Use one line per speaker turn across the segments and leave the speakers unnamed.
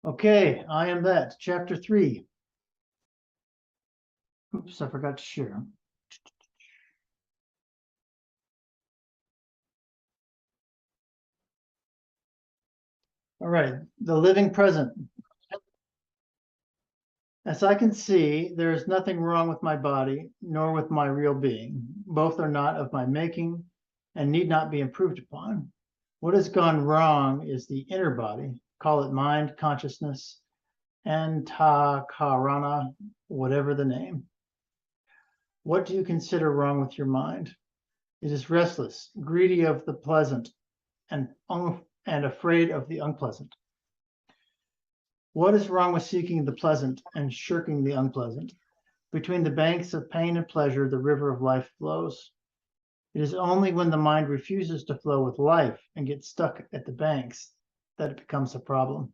Okay, I am that, chapter 3. Oops, I forgot to share. All right, the living present. As I can see, there is nothing wrong with my body, nor with my real being. Both are not of my making and need not be improved upon. What has gone wrong is the inner body, call it mind, consciousness, antakarana, whatever the name. What do you consider wrong with your mind? It is restless, greedy of the pleasant, and afraid of the unpleasant. What is wrong with seeking the pleasant and shirking the unpleasant? Between the banks of pain and pleasure, the river of life flows. It is only when the mind refuses to flow with life and gets stuck at the banks that it becomes a problem.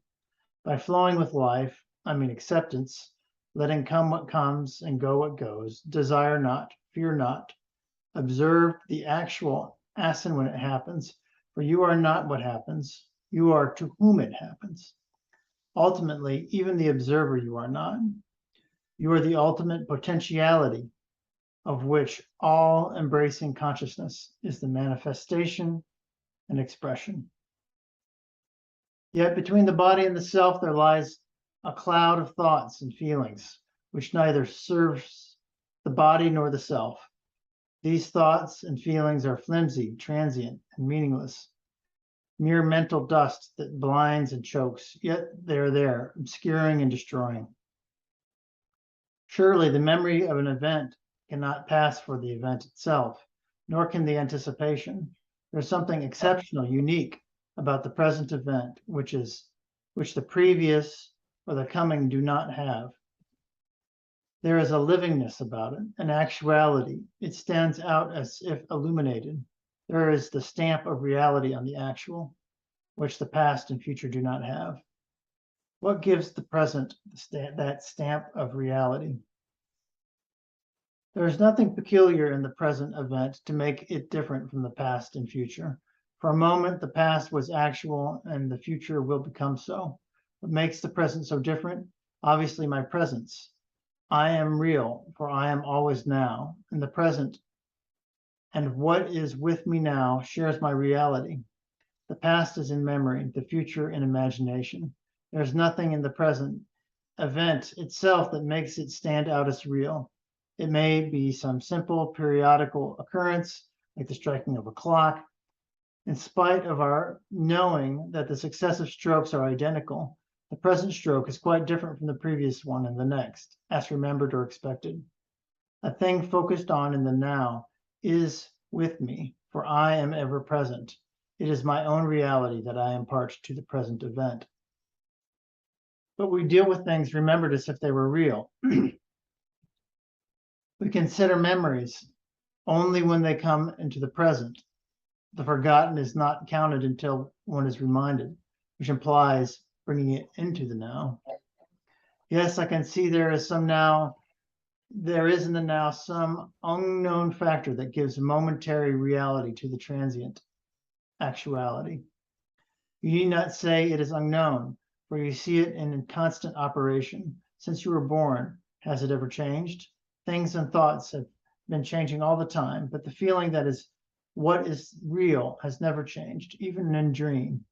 By flowing with life, I mean acceptance, letting come what comes and go what goes, desire not, fear not, observe the actual asin when it happens, for you are not what happens, you are to whom it happens. Ultimately, even the observer you are not. You are the ultimate potentiality of which all embracing consciousness is the manifestation and expression. Yet between the body and the self, there lies a cloud of thoughts and feelings, which neither serves the body nor the self. These thoughts and feelings are flimsy, transient, and meaningless. Mere mental dust that blinds and chokes, yet they're there, obscuring and destroying. Surely the memory of an event cannot pass for the event itself, nor can the anticipation. There's something exceptional, unique about the present event, which the previous or the coming do not have. There is a livingness about it, an actuality. It stands out as if illuminated. There is the stamp of reality on the actual, which the past and future do not have. What gives the present that stamp of reality? There is nothing peculiar in the present event to make it different from the past and future. For a moment, the past was actual and the future will become so. What makes the present so different? Obviously, my presence. I am real, for I am always now in the present, and what is with me now shares my reality. The past is in memory, the future in imagination. There is nothing in the present event itself that makes it stand out as real. It may be some simple periodical occurrence, like the striking of a clock. In spite of our knowing that the successive strokes are identical, the present stroke is quite different from the previous one and the next, as remembered or expected. A thing focused on in the now is with me, for I am ever present. It is my own reality that I impart to the present event. But we deal with things remembered as if they were real. We consider memories only when they come into the present. The forgotten is not counted until one is reminded, which implies bringing it into the now. Yes, I can see there is in the now some unknown factor that gives momentary reality to the transient actuality. You need not say it is unknown, for you see it in constant operation. Since you were born, has it ever changed? Things and thoughts have been changing all the time, but the feeling that is what is real has never changed, even in dream.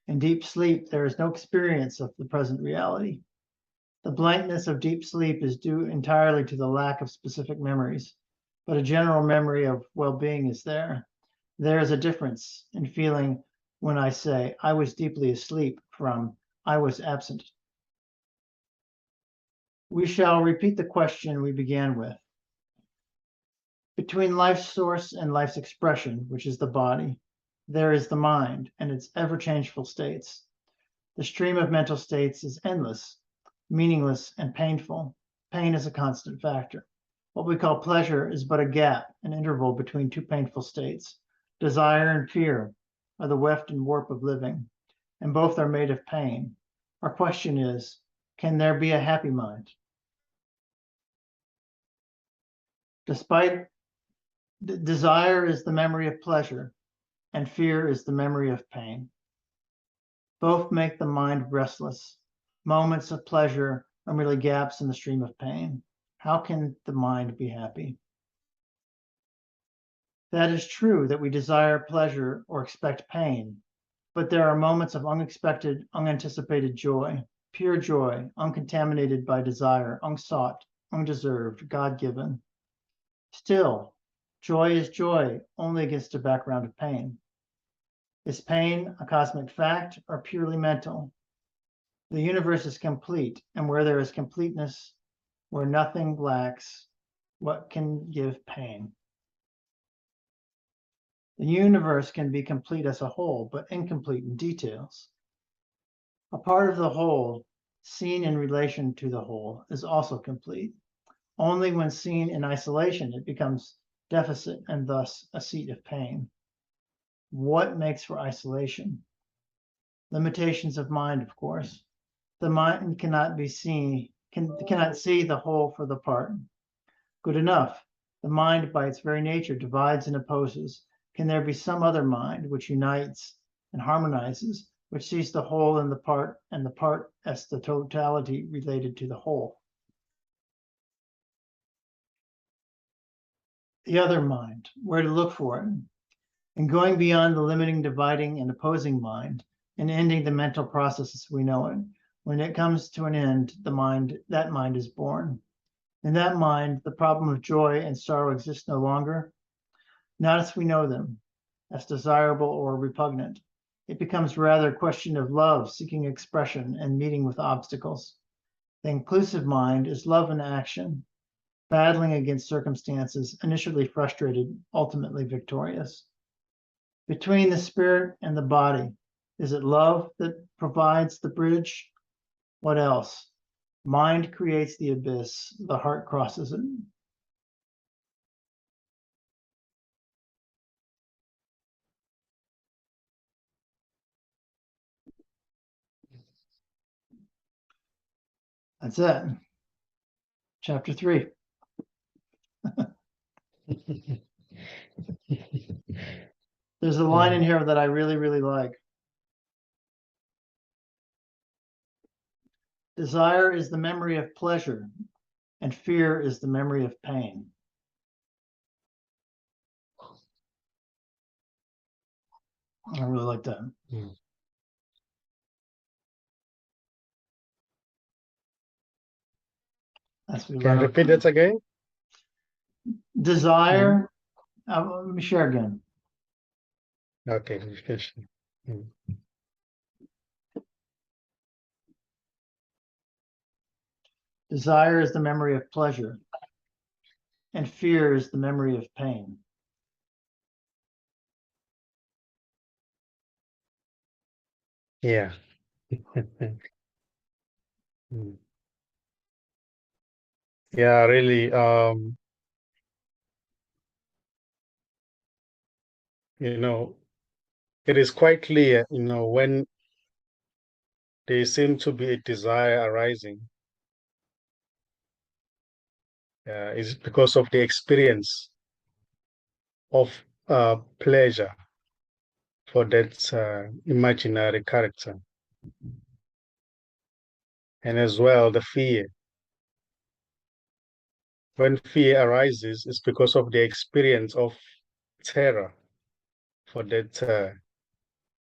In deep sleep, there is no experience of the present reality. The blankness of deep sleep is due entirely to the lack of specific memories, but a general memory of well-being is there. There is a difference in feeling when I say I was deeply asleep from I was absent. We shall repeat the question we began with. Between life's source and life's expression, which is the body, there is the mind and its ever-changeful states. The stream of mental states is endless, meaningless, and painful. Pain is a constant factor. What we call pleasure is but a gap, an interval between two painful states. Desire and fear are the weft and warp of living, and both are made of pain. Our question is, can there be a happy mind? Desire is the memory of pleasure, and fear is the memory of pain. Both make the mind restless. Moments of pleasure are merely gaps in the stream of pain. How can the mind be happy? That is true that we desire pleasure or expect pain, but there are moments of unexpected, unanticipated joy, pure joy, uncontaminated by desire, unsought, undeserved, God-given. Still, joy is joy only against a background of pain. Is pain a cosmic fact or purely mental? The universe is complete, and where there is completeness, where nothing lacks, what can give pain? The universe can be complete as a whole, but incomplete in details. A part of the whole, seen in relation to the whole, is also complete. Only when seen in isolation, it becomes deficit and thus a seat of pain. What makes for isolation? Limitations of mind, of course. The mind cannot see the whole for the part. Good enough. The mind, by its very nature, divides and opposes. Can there be some other mind which unites and harmonizes, which sees the whole and the part as the totality related to the whole? The other mind, where to look for it? And going beyond the limiting, dividing, and opposing mind, and ending the mental process as we know it, when it comes to an end, that mind is born. In that mind, the problem of joy and sorrow exists no longer, not as we know them, as desirable or repugnant. It becomes rather a question of love, seeking expression, and meeting with obstacles. The inclusive mind is love in action, battling against circumstances, initially frustrated, ultimately victorious. Between the spirit and the body, is it love that provides the bridge? What else? Mind creates the abyss, the heart crosses it. That's it. Chapter 3. There's a line in here that I really, really like. Desire is the memory of pleasure, and fear is the memory of pain. I really like that. That's what we
Can you repeat that again?
Desire. Let me share again.
Okay.
Desire is the memory of pleasure, and fear is the memory of pain.
Yeah. Yeah, really. It is quite clear, when there seems to be a desire arising, is because of the experience of pleasure for that imaginary character. And as well, the fear. When fear arises, it's because of the experience of terror for that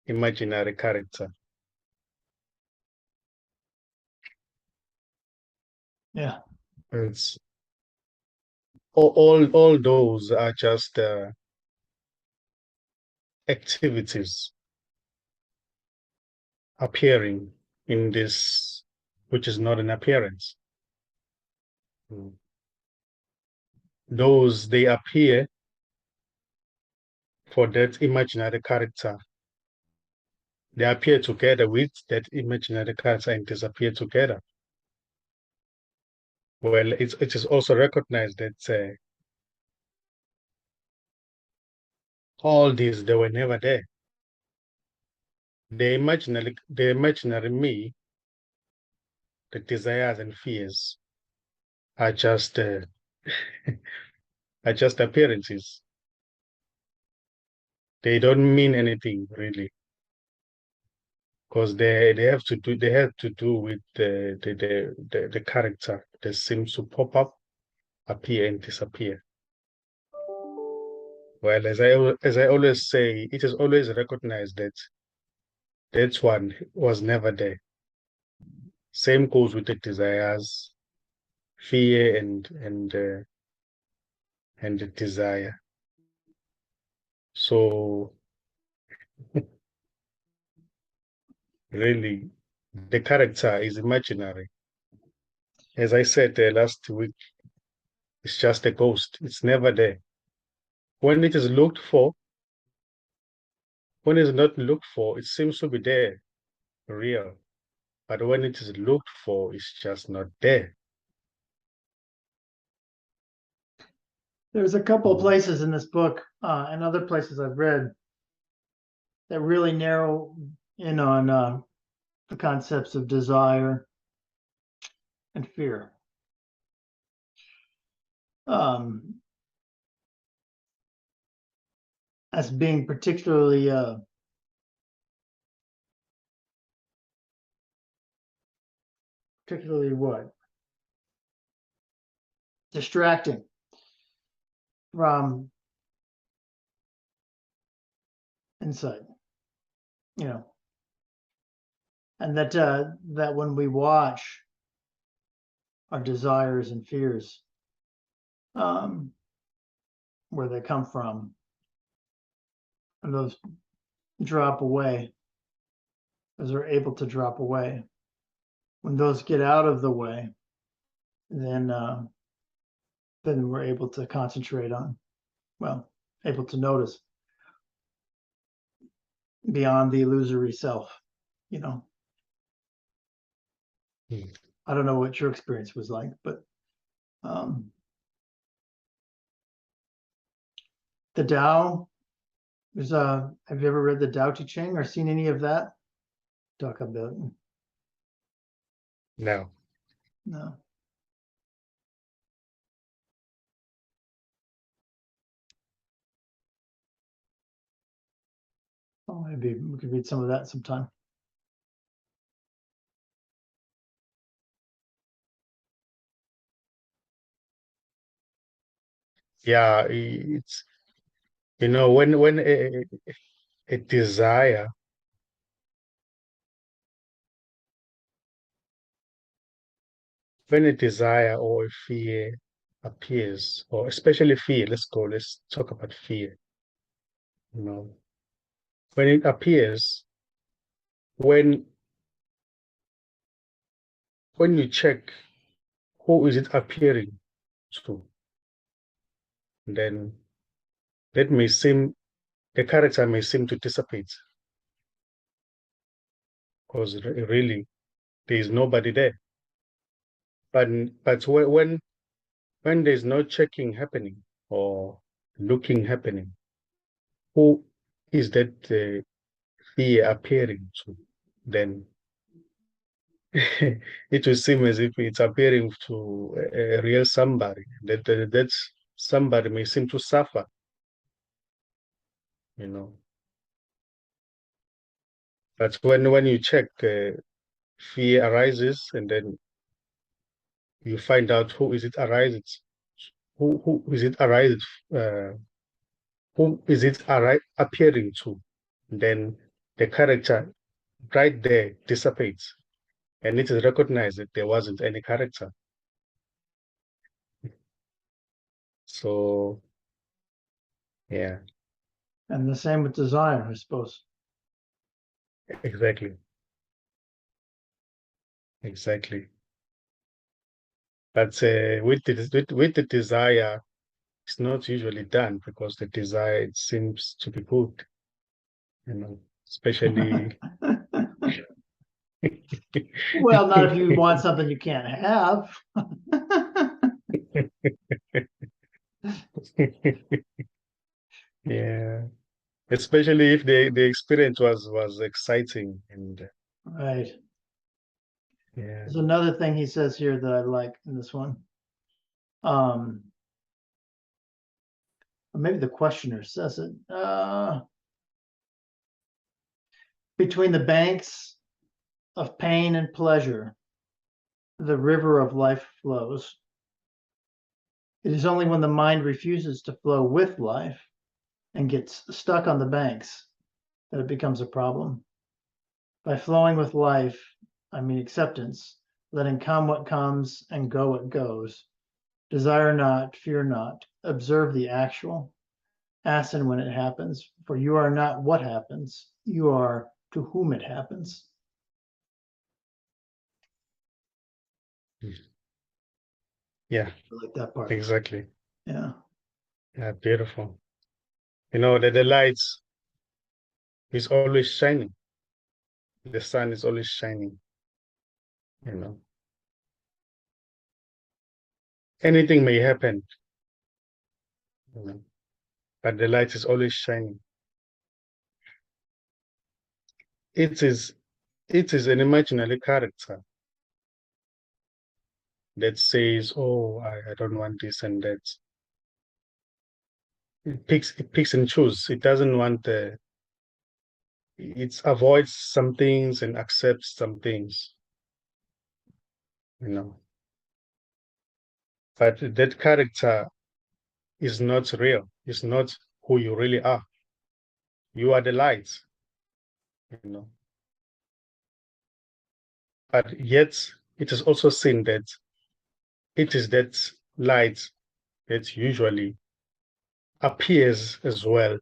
imaginary character.
Yeah.
It's all those are just activities appearing in this, which is not an appearance. Those, they appear for that imaginary character. They appear together with that imaginary character and disappear together. Well, it is also recognized that all these, they were never there. The imaginary me, the desires and fears are just are just appearances. They don't mean anything, really. because they have to do with the character that seems to pop up, appear and disappear. Well, as I always say, it is always recognized that that one was never there. Same goes with the desires, fear and the desire. So really, the character is imaginary. As I said last week, it's just a ghost. It's never there. When it is looked for, when it's not looked for, it seems to be there, real. But when it is looked for, it's just not there.
There's a couple of places in this book and other places I've read that really narrow in on the concepts of desire and fear. As being particularly what? Distracting from insight, you know, and that when we watch our desires and fears, where they come from, and those drop away, as they're able to drop away. When those get out of the way, then we're able to concentrate on, well, able to notice beyond the illusory self, you know. I don't know what your experience was like, but the Tao, there's have you ever read the Tao Te Ching or seen any of that? Talk about
No.
no. Oh, maybe we could read some of that sometime.
Yeah, it's when a desire or a fear appears, or especially fear, let's talk about fear. When it appears, when you check who is it appearing to, then the character may seem to dissipate, because really there is nobody there. But when there's no checking happening or looking happening, who is that fear appearing to? Then it will seem as if it's appearing to a real somebody. That somebody may seem to suffer, you know. But when you check, fear arises, and then you find out who is it arises, who is it arises, who is it appearing to? Then the character right there dissipates, and it is recognized that there wasn't any character. So, yeah,
And the same with desire, I suppose.
exactly. Exactly. But with the desire, it's not usually done, because the desire, it seems to be good, especially.
Well, not if you want something you can't have.
Yeah, especially if the experience was exciting, and
Right.
yeah.
There's another thing he says here that I like in this one. Or maybe the questioner says it. Between the banks of pain and pleasure, the river of life flows. It is only when the mind refuses to flow with life and gets stuck on the banks that it becomes a problem. By flowing with life, I mean acceptance, letting come what comes and go what goes. Desire not, fear not, observe the actual. Hasten when it happens, for you are not what happens, you are to whom it happens.
Yeah,
I like that part.
exactly.
Yeah.
Yeah, beautiful. You know that the lights is always shining. The sun is always shining. You know, anything may happen. You know, but the light is always shining. It is, it is an imaginary character that says, "Oh, I don't want this and that." It picks and chooses. It doesn't want the. It avoids some things and accepts some things. You know, but that character is not real. It's not who you really are. You are the light. You know, but yet it is also seen that it is that light that usually appears as well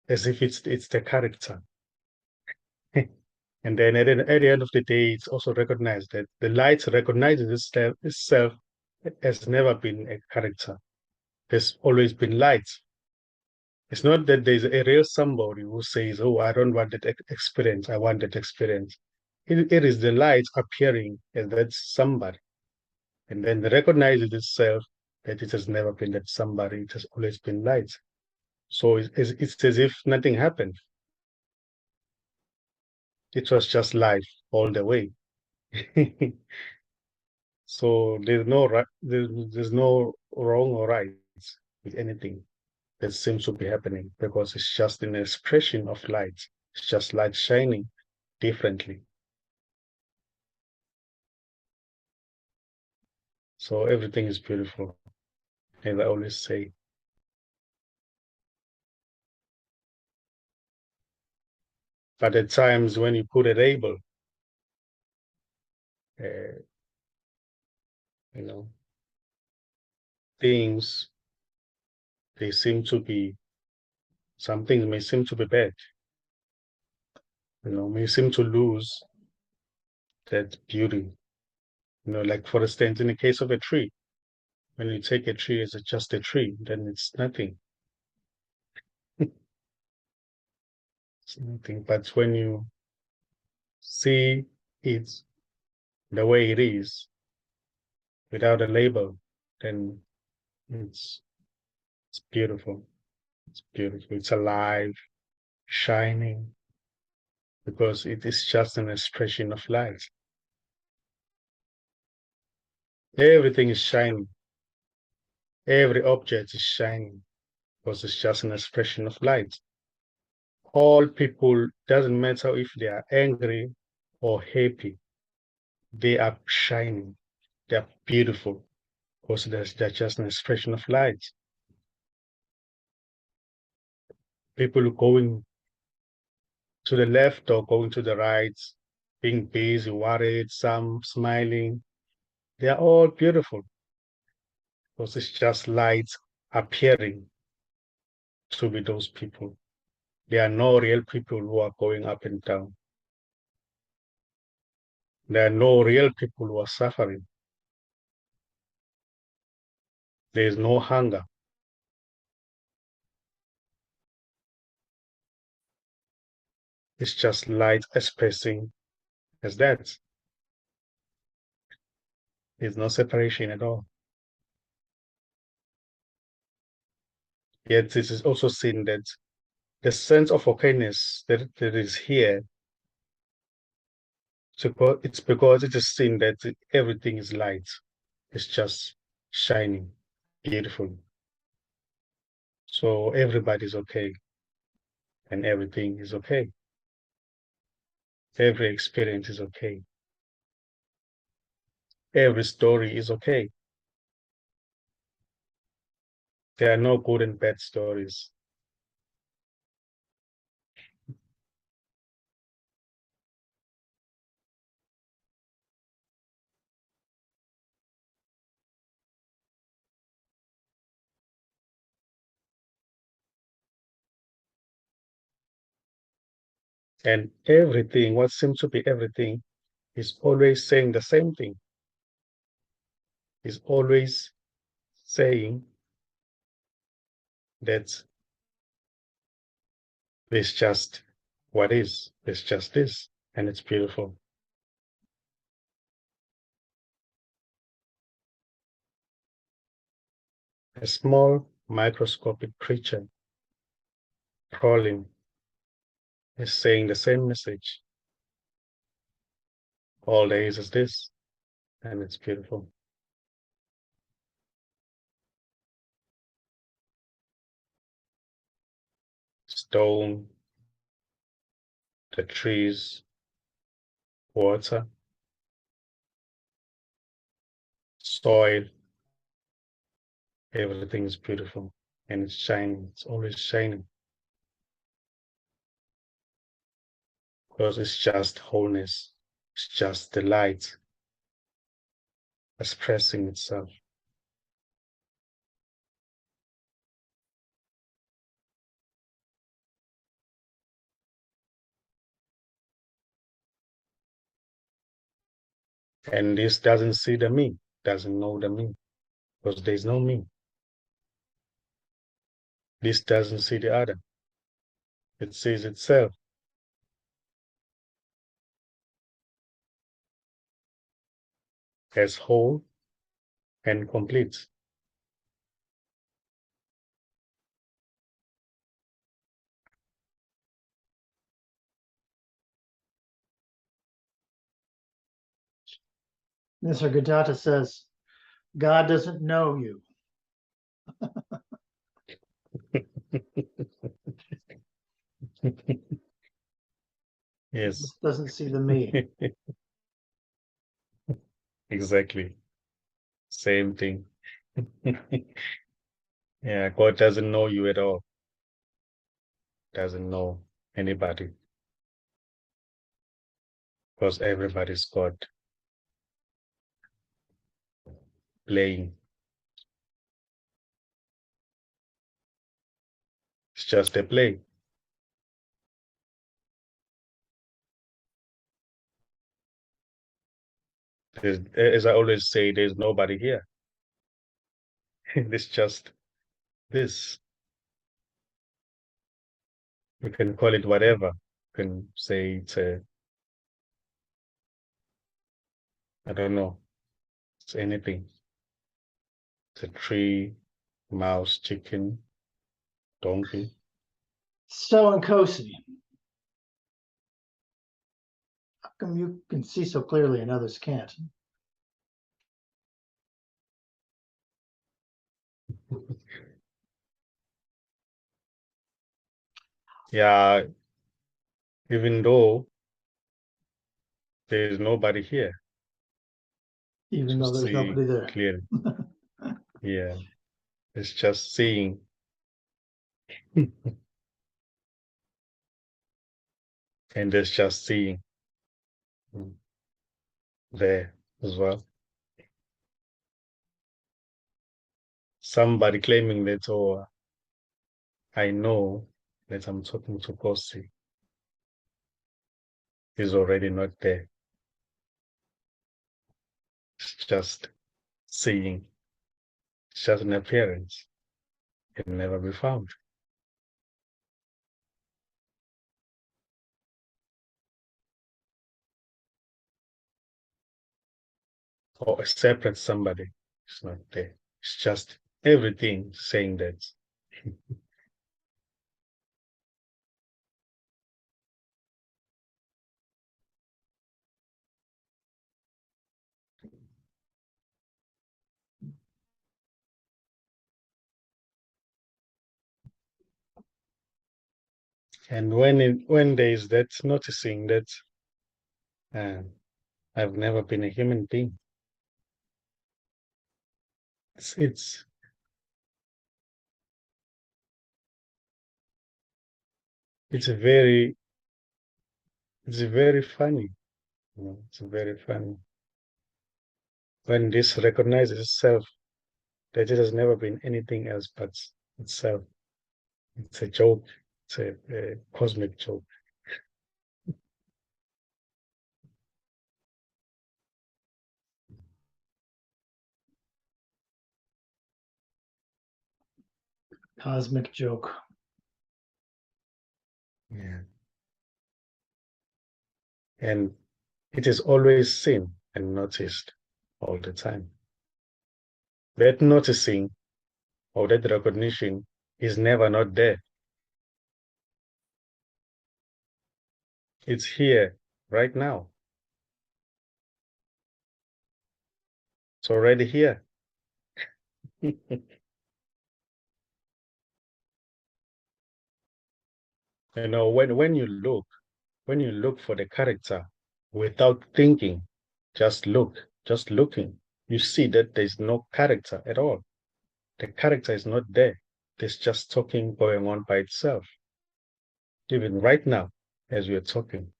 as if it's the character. And then at the end of the day, it's also recognized that the light recognizes itself has never been a character. There's always been light. It's not that there's a real somebody who says, "Oh, I don't want that experience. I want that experience." It is the light appearing as that somebody, and then recognizes itself that it has never been that somebody. It has always been light. So it's as if nothing happened. It was just life all the way. So there's no wrong or right with anything that seems to be happening because it's just an expression of light. It's just light shining differently. So everything is beautiful, as I always say. But at times when you put a label, uh, you know, things they seem to be some things may seem to be bad, may seem to lose that beauty. Like for instance, in the case of a tree, when you take a tree as just a tree, then it's nothing. It's nothing. But when you see it the way it is, without a label, then it's it's beautiful. It's beautiful. It's alive, shining, because it is just an expression of light. Everything is shining. Every object is shining because it's just an expression of light. All people, doesn't matter if they are angry or happy, they are shining. They are beautiful because they're just an expression of light. People going to the left or going to the right, being busy, worried, some smiling, they are all beautiful because it's just light appearing to be those people. There are no real people who are going up and down. There are no real people who are suffering. There is no hunger. It's just light expressing as that. There's no separation at all. Yet it is also seen that the sense of okayness that is here, it's because it is seen that everything is light. It's just shining, beautiful. So everybody's okay and everything is okay. Every experience is okay. Every story is okay. There are no good and bad stories. And everything, what seems to be everything, is always saying the same thing. Is always saying that there's just what is. There's just this, and it's beautiful. A small microscopic creature crawling is saying the same message. All there is this, and it's beautiful. Stone, the trees, water, soil, everything is beautiful and it's shining. It's always shining because it's just wholeness. It's just the light expressing itself. And this doesn't see the me, doesn't know the me, because there's no me. This doesn't see the other. It sees itself as whole and complete.
Nisargadatta says, God doesn't know you.
Yes.
Doesn't see the me.
Exactly. Same thing. Yeah, God doesn't know you at all. Doesn't know anybody because everybody's God playing. It's just a play. As I always say, there's nobody here. It's just this. You can call it whatever. You can say it's a, I don't know, it's anything. It's a tree, mouse, chicken, donkey.
So Nkosi, how come you can see so clearly and others can't?
Yeah, even though there's nobody here
Even
to
though there's
see
nobody there.
clearly. Yeah, it's just seeing. And there's just seeing there as well. Somebody claiming that, oh, I know that I'm talking to Kosi is already not there. It's just seeing. It's just an appearance. It can never be found. Or a separate somebody. It's not there. It's just everything saying that. And when there is that noticing that And I've never been a human being. It's it's a very funny. It's very funny when this recognizes itself that it has never been anything else but itself. It's a joke. It's a cosmic joke.
Cosmic joke.
Yeah. And it is always seen and noticed all the time. That noticing or that recognition is never not there. It's here right now. It's already here. When you look for the character without thinking, just looking, you see that there's no character at all. The character is not there. There's just talking going on by itself. Even right now, as we're talking,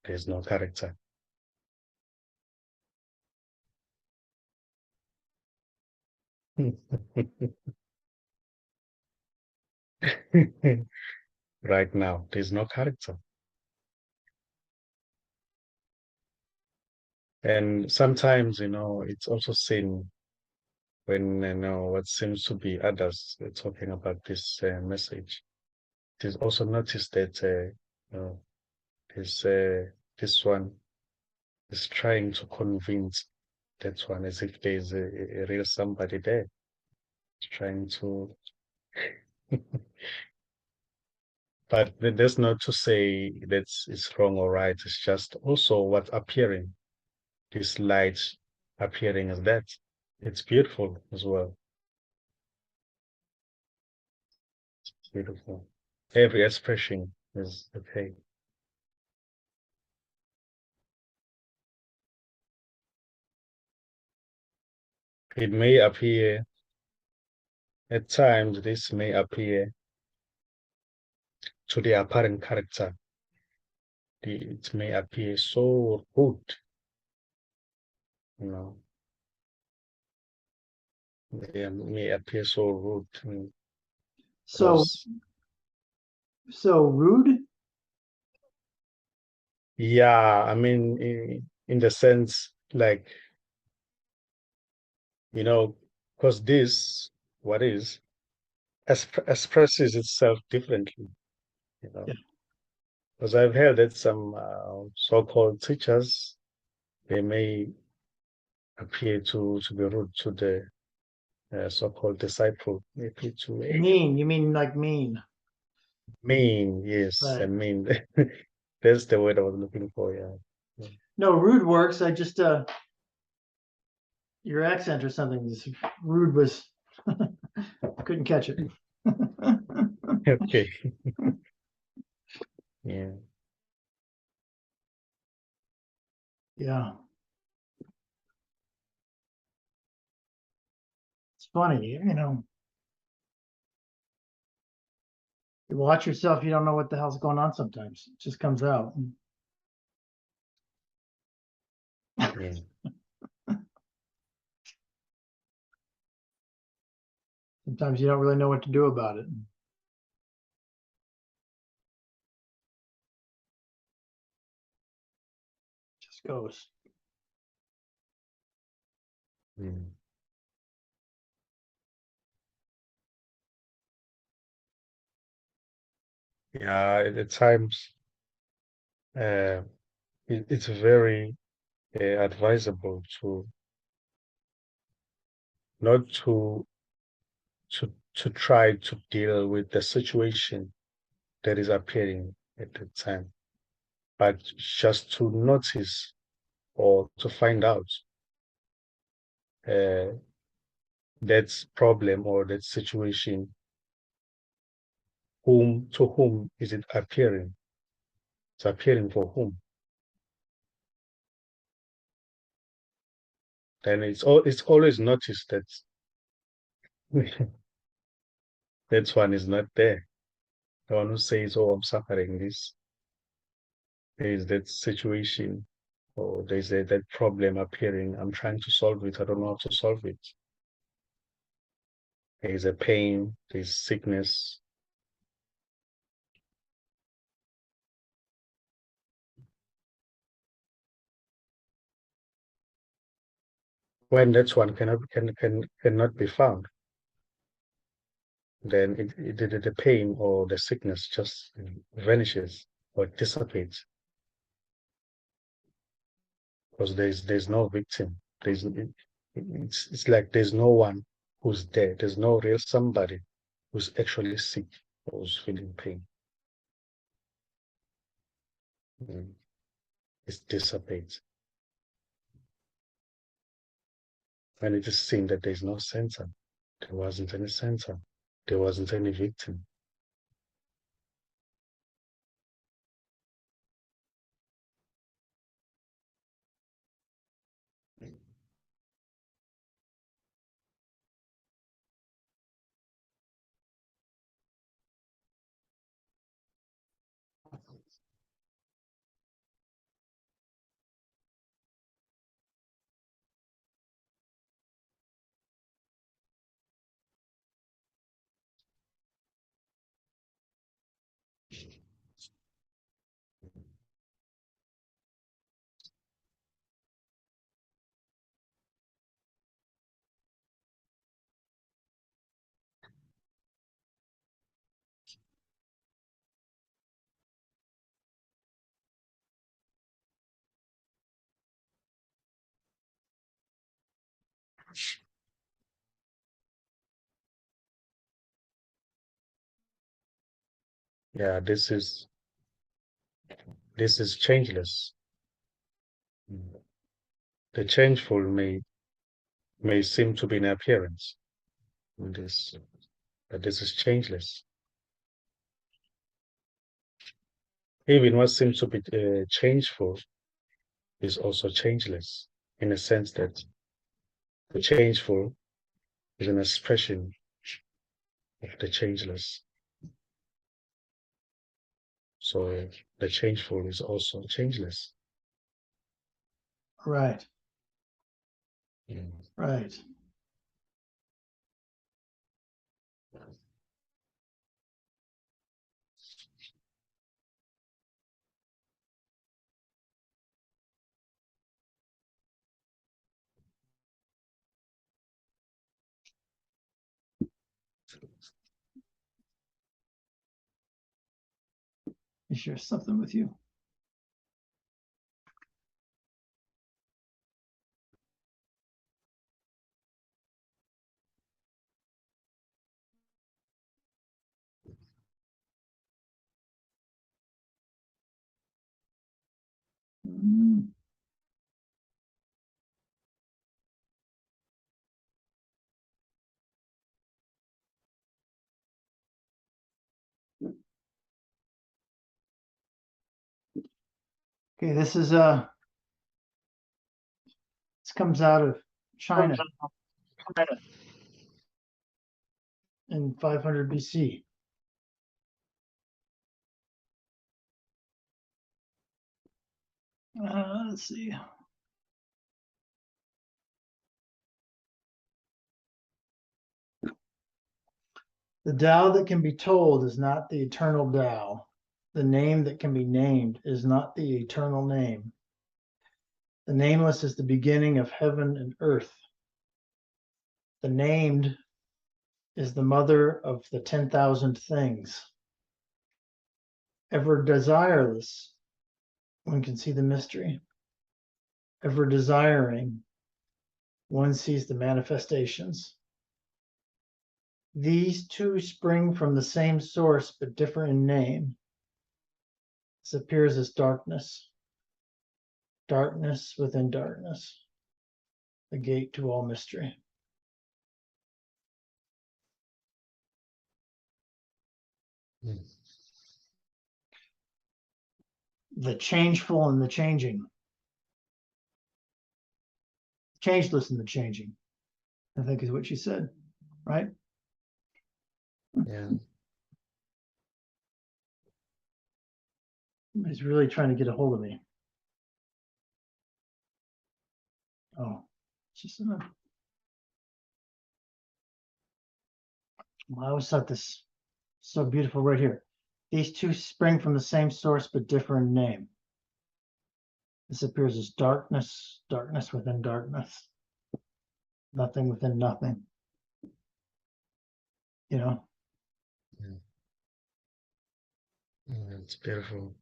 there's no character. Right now, there's no character. And sometimes, it's also seen when, what seems to be others talking about this message. It is also noticed that, this, this one is trying to convince that one as if there's a real somebody there trying to. But that's not to say that it's wrong or right. It's just also what's appearing. This light appearing as that. It's beautiful as well. It's beautiful. Every expression is okay. It may appear, at times, this may appear to the apparent character. It may appear so rude, you know, it may appear so rude
So
because,
rude.
yeah, I mean, in the sense, like, because this, what is, expresses itself differently, you know.
Yeah.
Because I've heard that some so-called teachers, they may appear to be rude to the so-called disciple, maybe to
Mean. You mean like mean?
mean, yes,
Right.
and mean. That's the word I was looking for, yeah.
No, rude works. I just your accent or something. Rude was couldn't catch it.
Okay. Yeah.
Yeah. It's funny, you watch yourself, you don't know what the hell's going on sometimes. It just comes out.
Yeah.
Sometimes you don't really know what to do about it. It just goes.
Mm. Yeah, at times uh, it's very advisable to not to try to deal with the situation that is appearing at the time, but just to notice or to find out uh, that problem or that situation, whom is it appearing? It's appearing for whom? then it's always noticed that that one is not there. The one who says, "Oh, I'm suffering this." There is that situation, or there's that problem appearing. I'm trying to solve it. I don't know how to solve it. There is a pain. There's sickness. When that one cannot be found, then the pain or the sickness just vanishes or dissipates, because there's no victim. It's like there's no one who's there. There's no real somebody who's actually sick or who's feeling pain. It dissipates. And it is seen that there's no center. There wasn't any center. There wasn't any victim. Yeah, this is changeless. The changeful may seem to be in appearance, in this, but this is changeless. Even what seems to be changeful is also changeless, in a sense that the changeful is an expression of the changeless. So the changeful is also changeless.
Right.
Mm.
Right. You share something with you. Mm. Okay, this comes out of China in 500 BC. Let's see. The Tao that can be told is not the eternal Tao. The name that can be named is not the eternal name. The nameless is the beginning of heaven and earth. The named is the mother of the 10,000 things. Ever desireless, one can see the mystery. Ever desiring, one sees the manifestations. These two spring from the same source but differ in name. This appears as darkness, darkness within darkness, the gate to all mystery.
Mm.
The changeful and the changing. changeless in the changing, I think is what she said, right?
Yeah.
He's really trying to get a hold of me. Oh, just a minute. Well, I always thought this so beautiful right here. These two spring from the same source but differ in name. This appears as darkness, darkness within darkness, nothing within nothing. You know?
It's beautiful.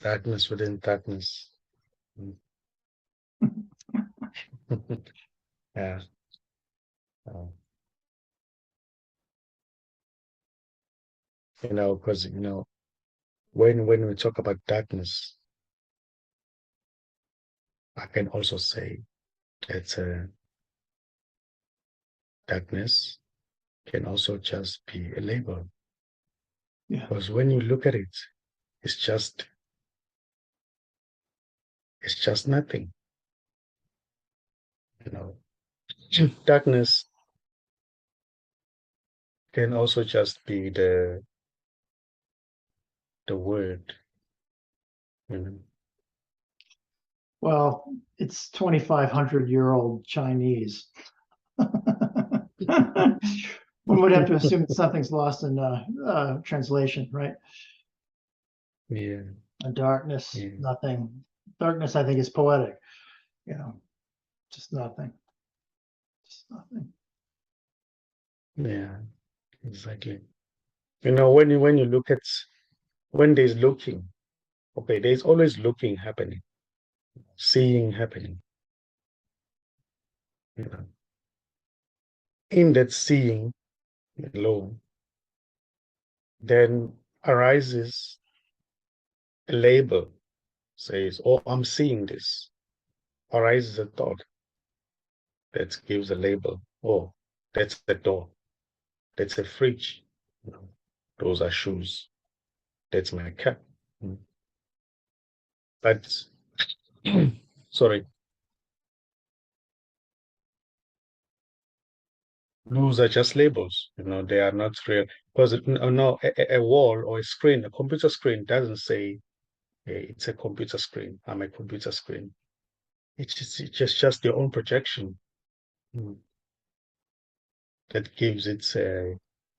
Darkness within darkness. Yeah. Because when we talk about darkness, I can also say that darkness can also just be a label.
Yeah.
Because when you look at it, it's just nothing. Darkness can also just be the word.
Well, it's 2,500-year-old Chinese. One would have to assume that something's lost in translation, right?
Yeah.
And darkness,
Yeah.
nothing. Darkness, I think, is poetic. Just nothing. Just nothing.
Yeah, exactly. When you look at when there's looking, okay, there's always looking happening, seeing happening. In that seeing alone, then arises a label, says, "Oh, I'm seeing this." Arises a thought that gives a label. Oh, that's the door. That's a fridge. Those are shoes. That's my cap. But sorry, those are just labels. They are not real. Because no, a wall or a screen, a computer screen doesn't say, hey, it's a computer screen. I'm a computer screen. It's just your own projection that gives it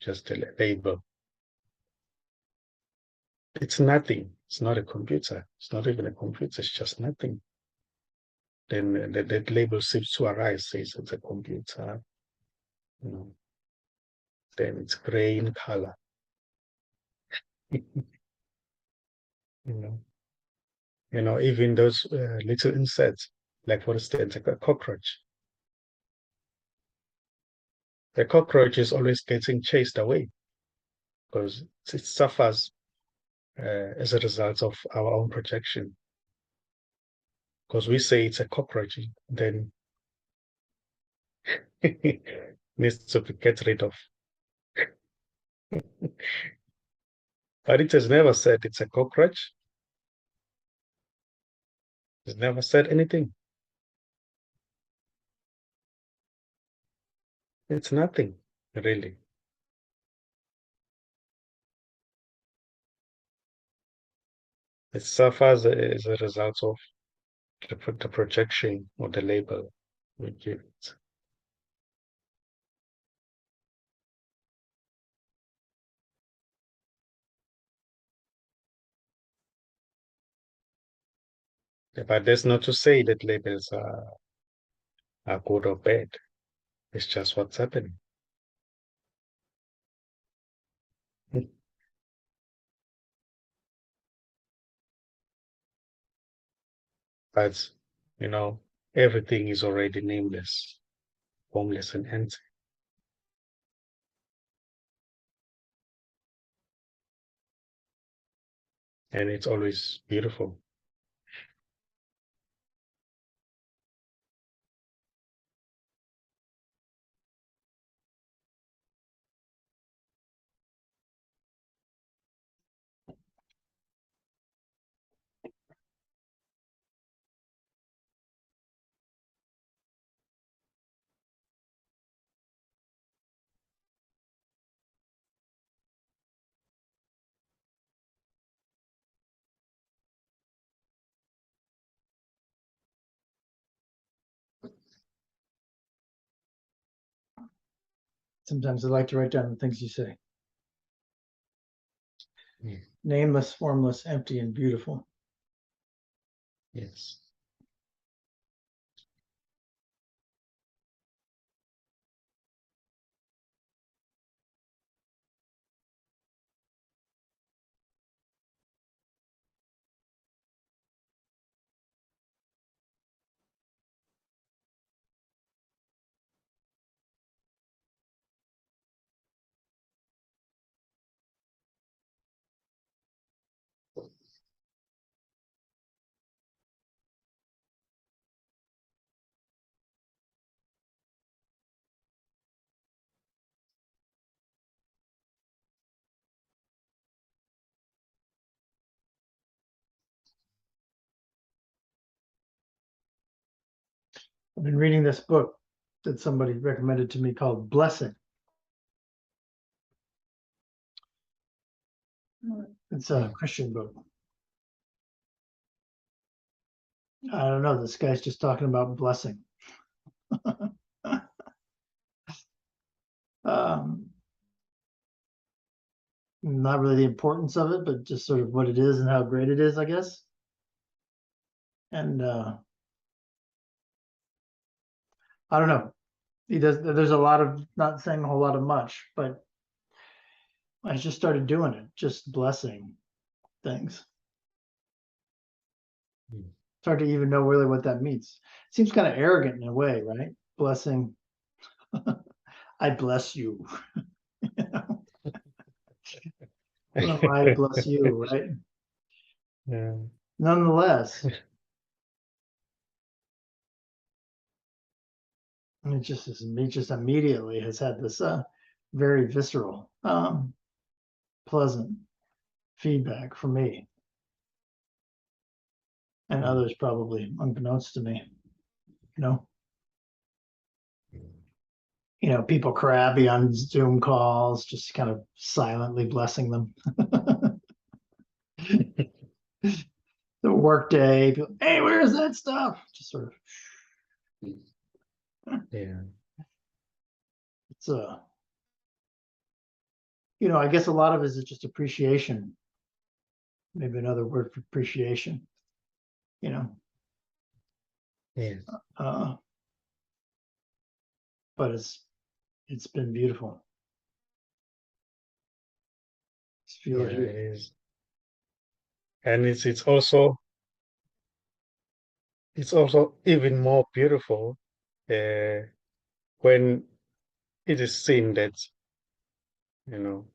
just a label. It's nothing. It's not a computer. It's not even a computer. It's just nothing. Then that label seems to arise, says it's a computer. Then it's gray in color. you Even those little insects, like for instance, a cockroach. The cockroach is always getting chased away because it suffers as a result of our own projection. Because we say it's a cockroach, then needs to be get rid of. But it has never said it's a cockroach. It's never said anything. It's nothing, really. It suffers as a result of the projection or the label we give it. But that's not to say that labels are good or bad. It's just what's happening. But, you know, everything is already nameless, formless, and empty. And it's always beautiful.
Sometimes I like to write down the things you say.
Yeah.
Nameless, formless, empty, and beautiful.
Yes.
I've been reading this book that somebody recommended to me called Blessing. It's a Christian book. I don't know. This guy's just talking about blessing. um, Not really the importance of it, but just sort of what it is and how great it is, I guess. And I don't know. He does. There's a lot of not saying a whole lot of much, but I just started doing it, just blessing things. It's hard to even know really what that means. It seems kind of arrogant in a way, right? Blessing. I bless you. Well, I bless you, right?
Yeah.
Nonetheless, it just immediately has had this very visceral, pleasant feedback from me and others, probably unbeknownst to me. You know, people crabby on Zoom calls, just kind of silently blessing them. The work day, people, hey, where's that stuff? Just sort of,
Yeah.
it's I guess a lot of it is just appreciation. Maybe another word for appreciation.
Yes.
Uh, but it's been beautiful. Just feel
Yeah,
it
it
here.
is. And it's also even more beautiful when it is seen that, you know,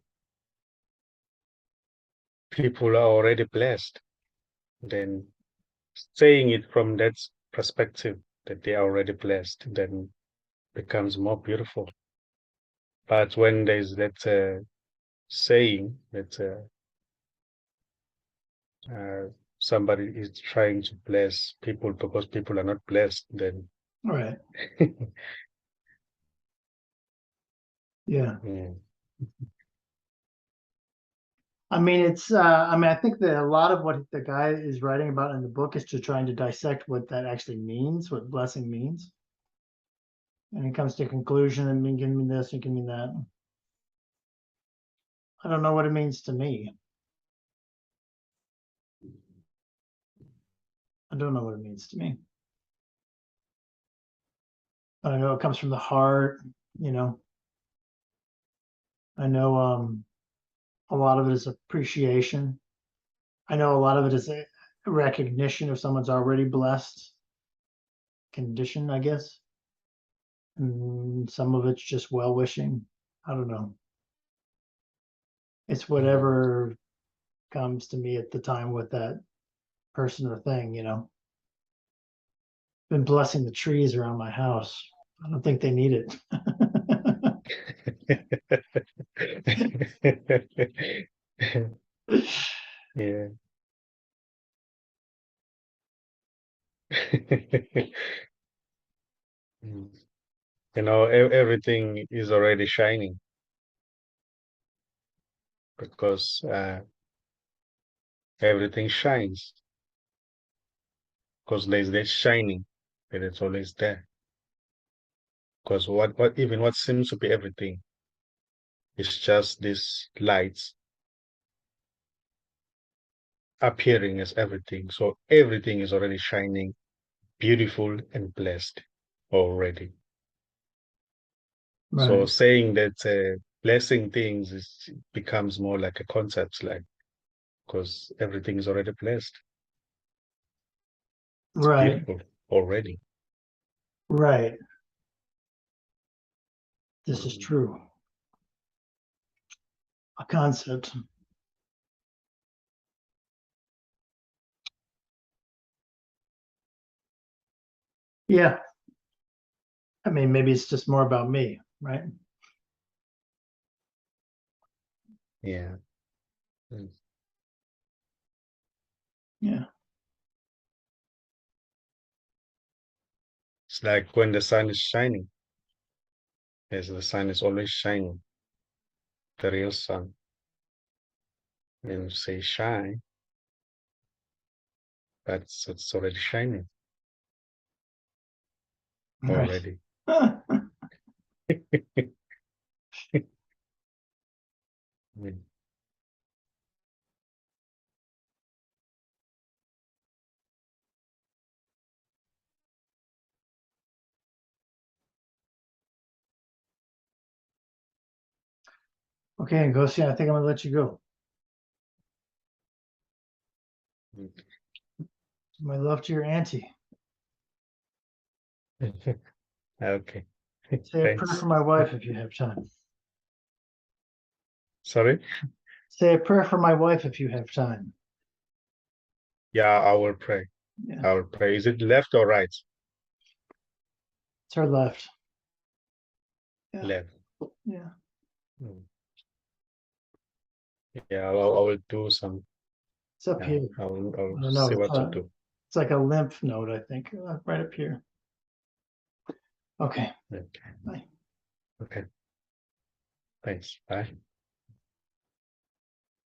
people are already blessed. Then saying it from that perspective that they are already blessed, then becomes more beautiful. But when there's that saying that somebody is trying to bless people because people are not blessed, then
Right. Yeah.
yeah.
I think that a lot of what the guy is writing about in the book is to trying to dissect what that actually means, what blessing means. And he comes to a conclusion and it can mean this, it can mean that. I don't know what it means to me. I don't know what it means to me. But I know it comes from the heart, you know. I know a lot of it is appreciation. I know a lot of it is a recognition if someone's already blessed condition, I guess. And some of it's just well wishing. I don't know. It's whatever comes to me at the time with that person or thing. Been blessing the trees around my house. I don't think they need it.
Yeah. Mm. Everything is already shining because everything shines because there's that shining that it's always there. Because what seems to be everything It's just these lights appearing as everything. So everything is already shining, beautiful and blessed already.
Right.
So saying that blessing things becomes more like a concept, like, because everything is already blessed. It's
Right.
beautiful already.
Right. This is true. A concept. Yeah. I mean, maybe it's just more about me, right?
Yeah. Mm.
Yeah.
It's like when the sun is shining, as the sun is always shining, the real sun. And you say shine, but it's already shining
Right.
already. Mm.
Okay, Nkosiyazi, I think I'm gonna let you go. My love to your auntie.
Okay.
Say a prayer
Thanks.
for my wife if you have time.
Sorry?
Say a prayer for my wife if you have time.
Yeah, I will pray.
Yeah,
I will pray. Is it left or right?
it's her left. Yeah.
Left.
Yeah.
Mm. Yeah, I will do some.
It's up
Yeah,
here.
I will
I don't know.
see what to do.
It's like a lymph node, I think, right up here. Okay.
Okay.
Bye.
Okay. Thanks. Bye.